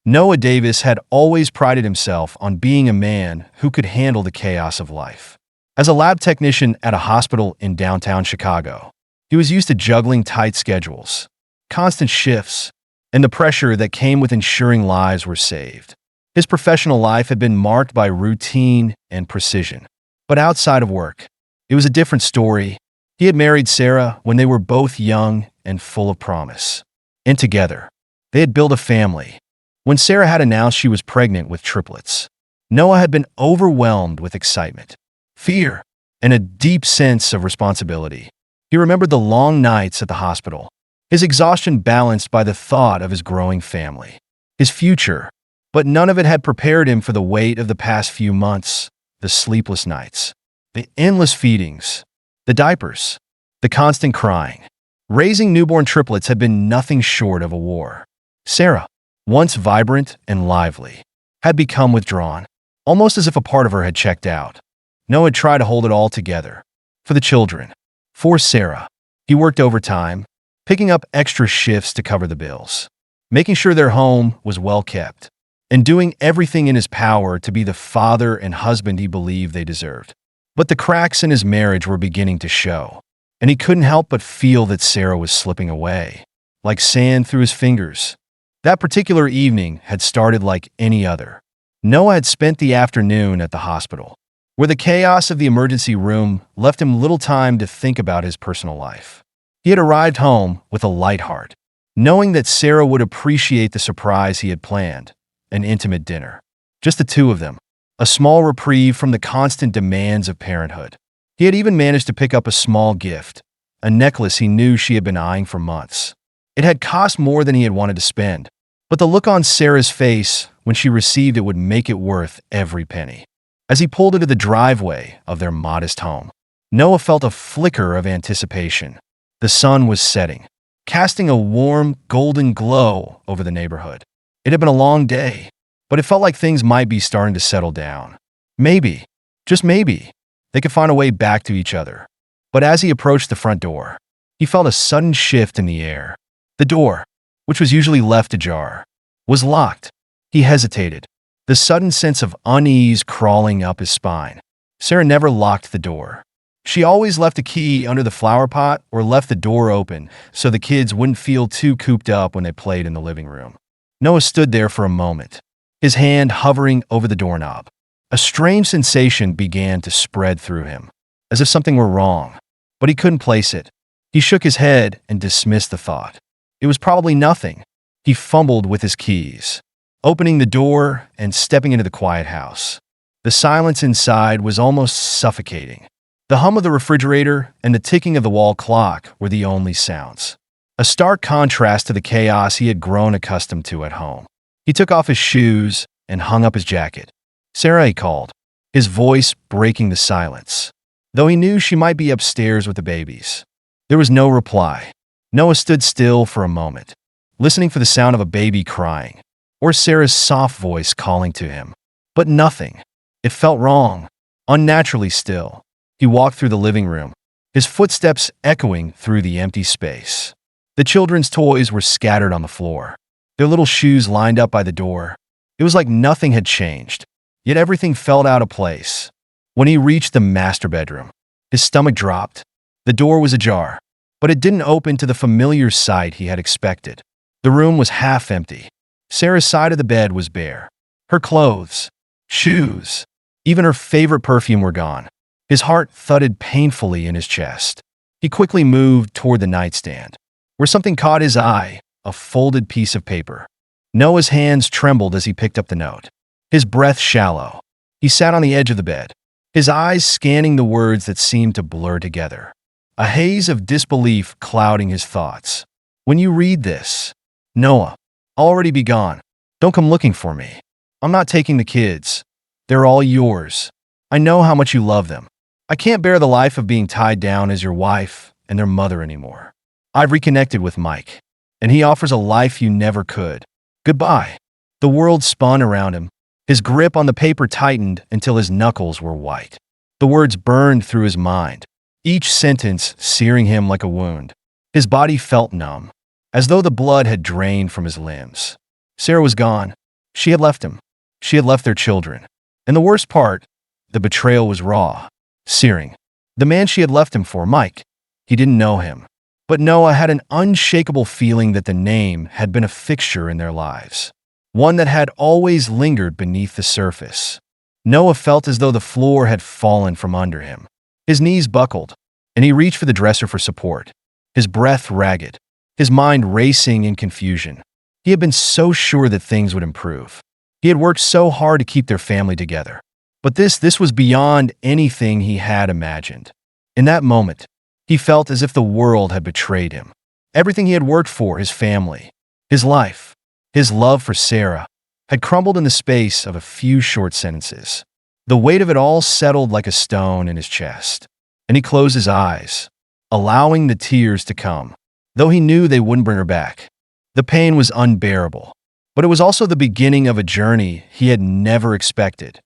Noah Davis had always prided himself on being a man who could handle the chaos of life. As a lab technician at a hospital in downtown Chicago, he was used to juggling tight schedules, constant shifts, and the pressure that came with ensuring lives were saved. His professional life had been marked by routine and precision. But outside of work, it was a different story. He had married Sarah when they were both young and full of promise. And together, they had built a family. When Sarah had announced she was pregnant with triplets, Noah had been overwhelmed with excitement, fear, and a deep sense of responsibility. He remembered the long nights at the hospital, his exhaustion balanced by the thought of his growing family, his future, but none of it had prepared him for the weight of the past few months, the sleepless nights, the endless feedings, the diapers, the constant crying. Raising newborn triplets had been nothing short of a war. Sarah, once vibrant and lively, had become withdrawn, almost as if a part of her had checked out. Noah had tried to hold it all together. For the children. For Sarah. He worked overtime, picking up extra shifts to cover the bills, making sure their home was well kept, and doing everything in his power to be the father and husband he believed they deserved. But the cracks in his marriage were beginning to show, and he couldn't help but feel that Sarah was slipping away, like sand through his fingers. That particular evening had started like any other. Noah had spent the afternoon at the hospital, where the chaos of the emergency room left him little time to think about his personal life. He had arrived home with a light heart, knowing that Sarah would appreciate the surprise he had planned, an intimate dinner. Just the two of them, a small reprieve from the constant demands of parenthood. He had even managed to pick up a small gift, a necklace he knew she had been eyeing for months. It had cost more than he had wanted to spend, but the look on Sarah's face when she received it would make it worth every penny. As he pulled into the driveway of their modest home, Noah felt a flicker of anticipation. The sun was setting, casting a warm, golden glow over the neighborhood. It had been a long day, but it felt like things might be starting to settle down. Maybe, just maybe, they could find a way back to each other. But as he approached the front door, he felt a sudden shift in the air. The door, which was usually left ajar, was locked. He hesitated, the sudden sense of unease crawling up his spine. Sarah never locked the door. She always left a key under the flower pot or left the door open so the kids wouldn't feel too cooped up when they played in the living room. Noah stood there for a moment, his hand hovering over the doorknob. A strange sensation began to spread through him, as if something were wrong, but he couldn't place it. He shook his head and dismissed the thought. It was probably nothing. He fumbled with his keys, opening the door and stepping into the quiet house. The silence inside was almost suffocating. The hum of the refrigerator and the ticking of the wall clock were the only sounds, a stark contrast to the chaos he had grown accustomed to at home. He took off his shoes and hung up his jacket. "Sarah," he called, his voice breaking the silence, though he knew she might be upstairs with the babies. There was no reply. Noah stood still for a moment, listening for the sound of a baby crying, or Sarah's soft voice calling to him. But nothing. It felt wrong, unnaturally still. He walked through the living room, his footsteps echoing through the empty space. The children's toys were scattered on the floor, their little shoes lined up by the door. It was like nothing had changed, yet everything felt out of place. When he reached the master bedroom, his stomach dropped. The door was ajar, but it didn't open to the familiar sight he had expected. The room was half empty. Sarah's side of the bed was bare. Her clothes, shoes, even her favorite perfume were gone. His heart thudded painfully in his chest. He quickly moved toward the nightstand, where something caught his eye, a folded piece of paper. Noah's hands trembled as he picked up the note, his breath shallow. He sat on the edge of the bed, his eyes scanning the words that seemed to blur together, a haze of disbelief clouding his thoughts. "When you read this, Noah, I'll already be gone. Don't come looking for me. I'm not taking the kids. They're all yours. I know how much you love them. I can't bear the life of being tied down as your wife and their mother anymore. I've reconnected with Mike, and he offers a life you never could. Goodbye." The world spun around him. His grip on the paper tightened until his knuckles were white. The words burned through his mind, each sentence searing him like a wound. His body felt numb, as though the blood had drained from his limbs. Sarah was gone, She had left him. She had left their children. And the worst part, the betrayal was raw, searing. The man she had left him for, Mike, he didn't know him. But Noah had an unshakable feeling that the name had been a fixture in their lives, one that had always lingered beneath the surface. Noah felt as though the floor had fallen from under him. His knees buckled, and he reached for the dresser for support, his breath ragged, his mind racing in confusion. He had been so sure that things would improve. He had worked so hard to keep their family together. But this was beyond anything he had imagined. In that moment, he felt as if the world had betrayed him. Everything he had worked for, his family, his life, his love for Sarah, had crumbled in the space of a few short sentences. The weight of it all settled like a stone in his chest, and he closed his eyes, allowing the tears to come, though he knew they wouldn't bring her back. The pain was unbearable, but it was also the beginning of a journey he had never expected,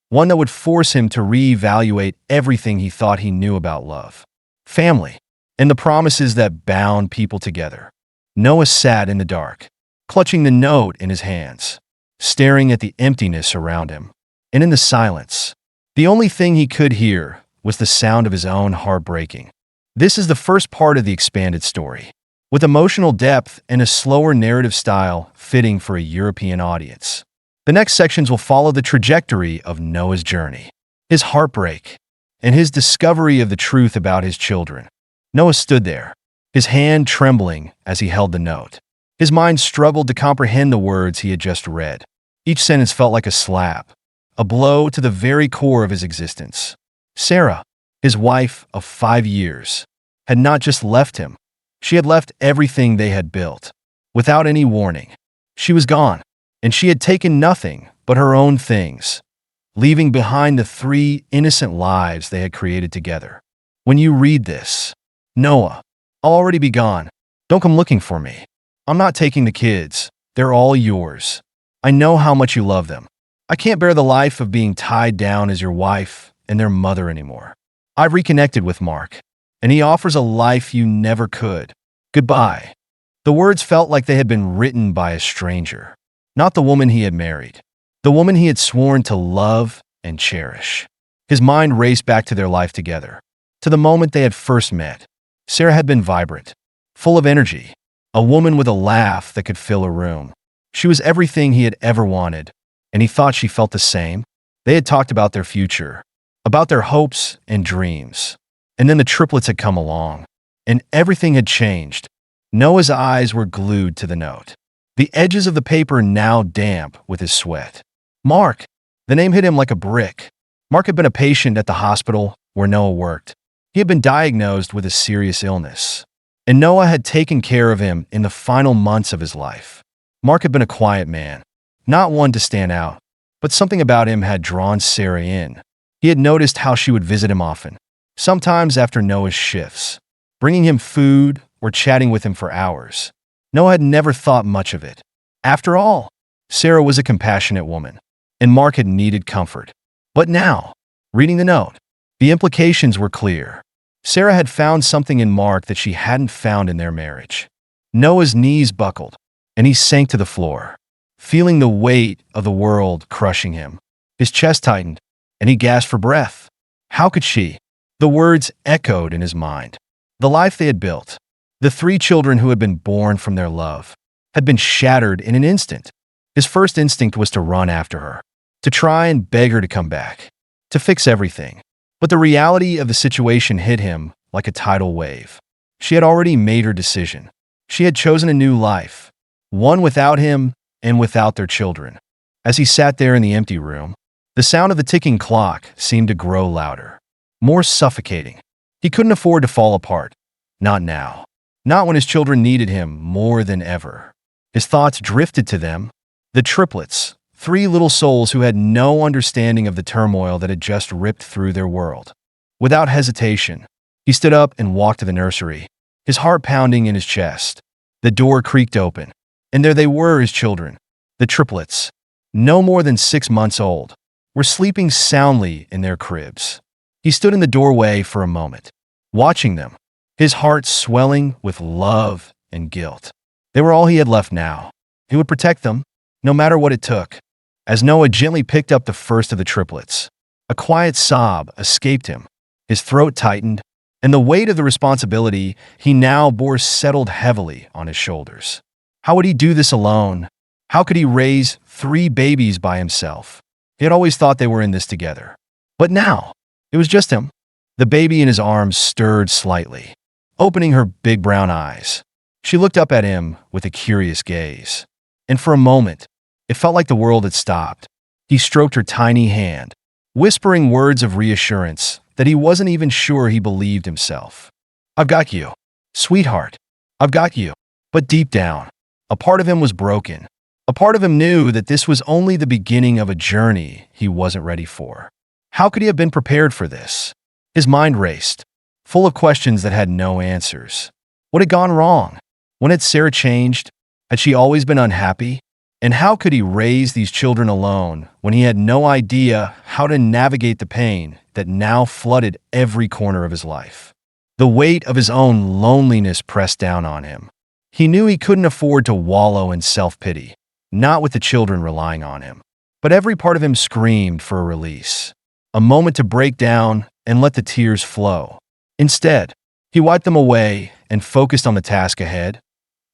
one that would force him to reevaluate everything he thought he knew about love, family, and the promises that bound people together. Noah sat in the dark, clutching the note in his hands, staring at the emptiness around him. And in the silence, the only thing he could hear was the sound of his own heart breaking. This is the first part of the expanded story, with emotional depth and a slower narrative style fitting for a European audience. The next sections will follow the trajectory of Noah's journey, his heartbreak, and his discovery of the truth about his children. Noah stood there, his hand trembling as he held the note. His mind struggled to comprehend the words he had just read. Each sentence felt like a slap, a blow to the very core of his existence. Sarah, his wife of 5 years, had not just left him. She had left everything they had built. Without any warning, she was gone, and she had taken nothing but her own things, leaving behind the 3 innocent lives they had created together. When you read this, Noah, I'll already be gone. Don't come looking for me. I'm not taking the kids. They're all yours. I know how much you love them. I can't bear the life of being tied down as your wife and their mother anymore. I've reconnected with Mark, and he offers a life you never could. Goodbye. The words felt like they had been written by a stranger, not the woman he had married, the woman he had sworn to love and cherish. His mind raced back to their life together, to the moment they had first met. Sarah had been vibrant, full of energy, a woman with a laugh that could fill a room. She was everything he had ever wanted, and he thought she felt the same. They had talked about their future, about their hopes and dreams. And then the triplets had come along, and everything had changed. Noah's eyes were glued to the note, the edges of the paper now damp with his sweat. Mark. The name hit him like a brick. Mark had been a patient at the hospital where Noah worked. He had been diagnosed with a serious illness, and Noah had taken care of him in the final months of his life. Mark had been a quiet man, not one to stand out, but something about him had drawn Sarah in. He had noticed how she would visit him often, sometimes after Noah's shifts, bringing him food or chatting with him for hours. Noah had never thought much of it. After all, Sarah was a compassionate woman, and Mark had needed comfort. But now, reading the note, the implications were clear. Sarah had found something in Mark that she hadn't found in their marriage. Noah's knees buckled, and he sank to the floor, feeling the weight of the world crushing him. His chest tightened, and he gasped for breath. How could she? The words echoed in his mind. The life they had built, the 3 children who had been born from their love, had been shattered in an instant. His first instinct was to run after her, to try and beg her to come back, to fix everything. But the reality of the situation hit him like a tidal wave. She had already made her decision. She had chosen a new life, one without him and without their children. As he sat there in the empty room, the sound of the ticking clock seemed to grow louder, more suffocating. He couldn't afford to fall apart. Not now. Not when his children needed him more than ever. His thoughts drifted to them, the triplets, 3 little souls who had no understanding of the turmoil that had just ripped through their world. Without hesitation, he stood up and walked to the nursery, his heart pounding in his chest. The door creaked open, and there they were, his children, the triplets, no more than 6 months old, were sleeping soundly in their cribs. He stood in the doorway for a moment, watching them, his heart swelling with love and guilt. They were all he had left now. He would protect them, no matter what it took. As Noah gently picked up the first of the triplets, a quiet sob escaped him. His throat tightened, and the weight of the responsibility he now bore settled heavily on his shoulders. How would he do this alone? How could he raise 3 babies by himself? He had always thought they were in this together. But now, it was just him. The baby in his arms stirred slightly, opening her big brown eyes. She looked up at him with a curious gaze. And for a moment, it felt like the world had stopped. He stroked her tiny hand, whispering words of reassurance that he wasn't even sure he believed himself. "I've got you, sweetheart. I've got you." But deep down, a part of him was broken. A part of him knew that this was only the beginning of a journey he wasn't ready for. How could he have been prepared for this? His mind raced, full of questions that had no answers. What had gone wrong? When had Sarah changed? Had she always been unhappy? And how could he raise these children alone when he had no idea how to navigate the pain that now flooded every corner of his life? The weight of his own loneliness pressed down on him. He knew he couldn't afford to wallow in self-pity, not with the children relying on him. But every part of him screamed for a release, a moment to break down and let the tears flow. Instead, he wiped them away and focused on the task ahead,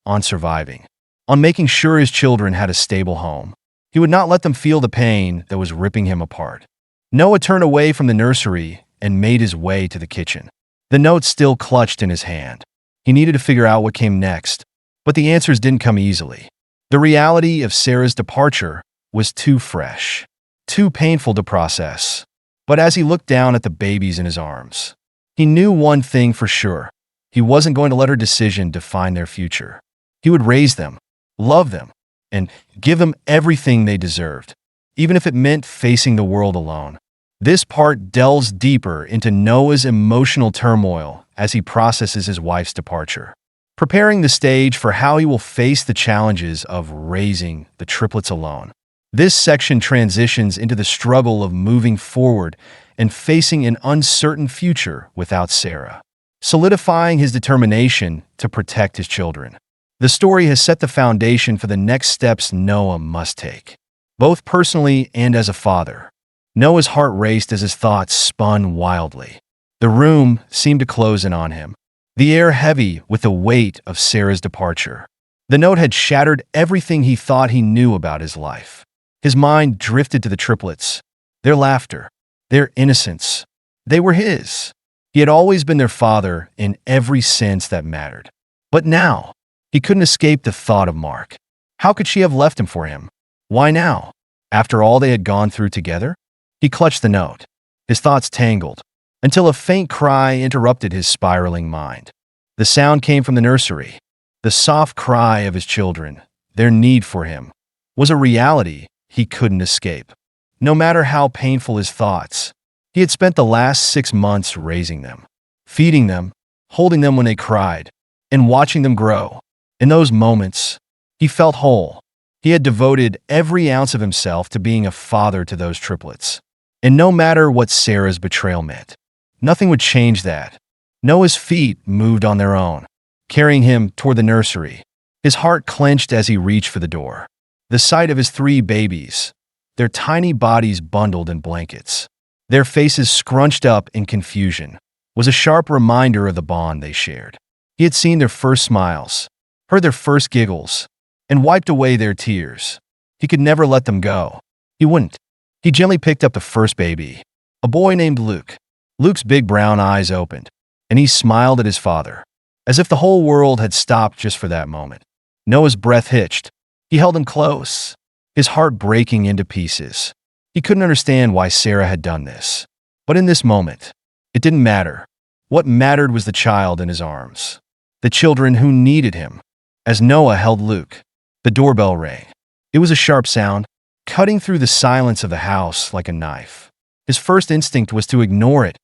on surviving, on making sure his children had a stable home. He would not let them feel the pain that was ripping him apart. Noah turned away from the nursery and made his way to the kitchen. The note still clutched in his hand. He needed to figure out what came next, but the answers didn't come easily. The reality of Sarah's departure was too fresh, too painful to process. But as he looked down at the babies in his arms, he knew one thing for sure. He wasn't going to let her decision define their future. He would raise them, love them, and give them everything they deserved, even if it meant facing the world alone. This part delves deeper into Noah's emotional turmoil as he processes his wife's departure, preparing the stage for how he will face the challenges of raising the triplets alone. This section transitions into the struggle of moving forward and facing an uncertain future without Sarah, solidifying his determination to protect his children. The story has set the foundation for the next steps Noah must take, both personally and as a father. Noah's heart raced as his thoughts spun wildly. The room seemed to close in on him, the air heavy with the weight of Sarah's departure. The note had shattered everything he thought he knew about his life. His mind drifted to the triplets, their laughter, their innocence. They were his. He had always been their father in every sense that mattered. But now, he couldn't escape the thought of Mark. How could she have left him for him? Why now? After all they had gone through together? He clutched the note. His thoughts tangled, until a faint cry interrupted his spiraling mind. The sound came from the nursery. The soft cry of his children, their need for him, was a reality he couldn't escape. No matter how painful his thoughts, he had spent the last 6 months raising them, feeding them, holding them when they cried, and watching them grow. In those moments, he felt whole. He had devoted every ounce of himself to being a father to those triplets. And no matter what Sarah's betrayal meant, nothing would change that. Noah's feet moved on their own, carrying him toward the nursery. His heart clenched as he reached for the door. The sight of his 3 babies, their tiny bodies bundled in blankets, their faces scrunched up in confusion, was a sharp reminder of the bond they shared. He had seen their first smiles, heard their first giggles, and wiped away their tears. He could never let them go. He wouldn't. He gently picked up the first baby, a boy named Luke. Luke's big brown eyes opened, and he smiled at his father, as if the whole world had stopped just for that moment. Noah's breath hitched. He held him close, his heart breaking into pieces. He couldn't understand why Sarah had done this. But in this moment, it didn't matter. What mattered was the child in his arms, the children who needed him. As Noah held Luke, the doorbell rang. It was a sharp sound, cutting through the silence of the house like a knife. His first instinct was to ignore it.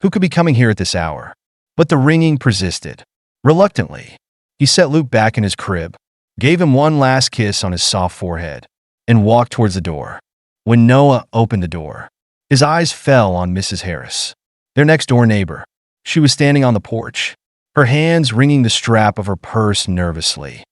Who could be coming here at this hour? But the ringing persisted. Reluctantly, he set Luke back in his crib, gave him one last kiss on his soft forehead, and walked towards the door. When Noah opened the door, his eyes fell on Mrs. Harris, their next-door neighbor. She was standing on the porch, her hands wringing the strap of her purse nervously.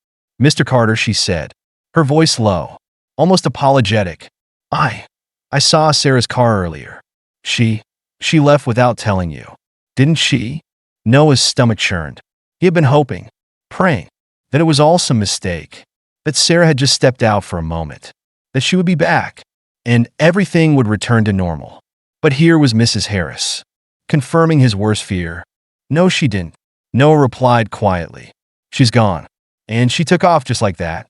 "Mr. Carter," she said, her voice low. almost apologetic. I saw Sarah's car earlier. She, she left without telling you. Didn't she? Noah's stomach churned. He had been hoping, praying, that it was all some mistake, that Sarah had just stepped out for a moment, that she would be back, and everything would return to normal. But here was Mrs. Harris, confirming his worst fear. No, she didn't. Noah replied quietly. She's gone. And she took off just like that.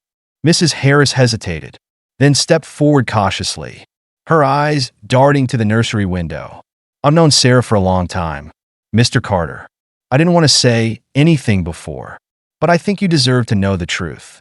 Mrs. Harris hesitated, then stepped forward cautiously, her eyes darting to the nursery window. I've known Sarah for a long time, Mr. Carter. I didn't want to say anything before, but I think you deserve to know the truth.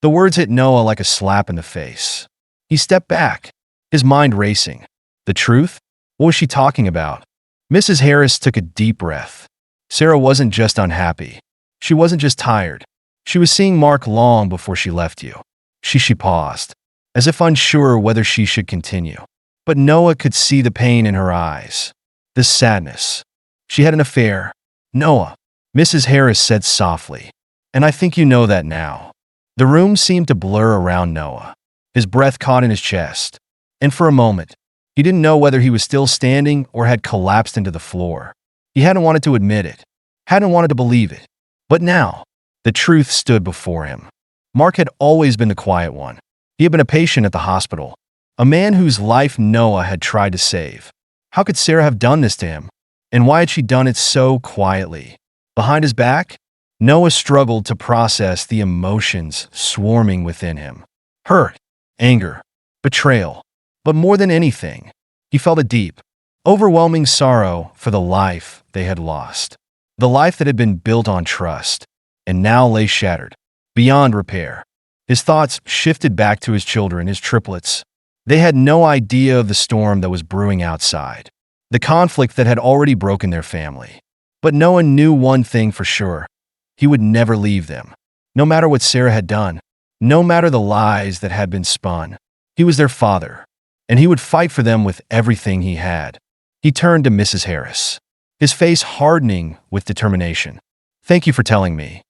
The words hit Noah like a slap in the face. He stepped back, his mind racing. The truth? What was she talking about? Mrs. Harris took a deep breath. Sarah wasn't just unhappy. She wasn't just tired. She was seeing Mark long before she left you. She paused, as if unsure whether she should continue. But Noah could see the pain in her eyes, the sadness. She had an affair. Noah, Mrs. Harris said softly, and I think you know that now. The room seemed to blur around Noah. His breath caught in his chest, and for a moment, he didn't know whether he was still standing or had collapsed into the floor. He hadn't wanted to admit it, hadn't wanted to believe it. But now, the truth stood before him. Mark had always been the quiet one. He had been a patient at the hospital, a man whose life Noah had tried to save. How could Sarah have done this to him? And why had she done it so quietly? Behind his back, Noah struggled to process the emotions swarming within him. Hurt, anger, betrayal. But more than anything, he felt a deep, overwhelming sorrow for the life they had lost. The life that had been built on trust, and now lay shattered, beyond repair. His thoughts shifted back to his children, his triplets. They had no idea of the storm that was brewing outside, the conflict that had already broken their family. But Noah knew one thing for sure. He would never leave them. No matter what Sarah had done, no matter the lies that had been spun, he was their father, and he would fight for them with everything he had. He turned to Mrs. Harris, his face hardening with determination. Thank you for telling me,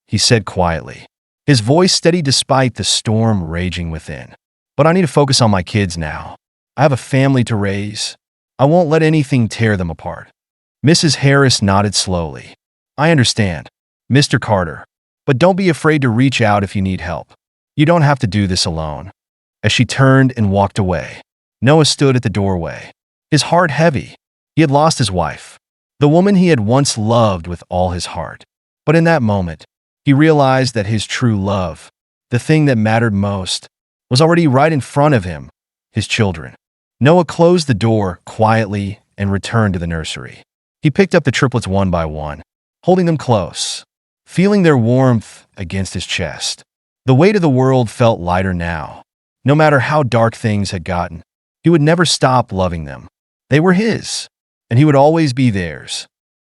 he said quietly, his voice steady despite the storm raging within. But I need to focus on my kids now. I have a family to raise. I won't let anything tear them apart. Mrs. Harris nodded slowly. I understand, Mr. Carter, but don't be afraid to reach out if you need help. You don't have to do this alone. As she turned and walked away, Noah stood at the doorway, his heart heavy. He had lost his wife, the woman he had once loved with all his heart. But in that moment, he realized that his true love, the thing that mattered most, was already right in front of him, his children. Noah closed the door quietly and returned to the nursery. He picked up the triplets one by one, holding them close, feeling their warmth against his chest. The weight of the world felt lighter now. No matter how dark things had gotten, he would never stop loving them. They were his, and he would always be theirs.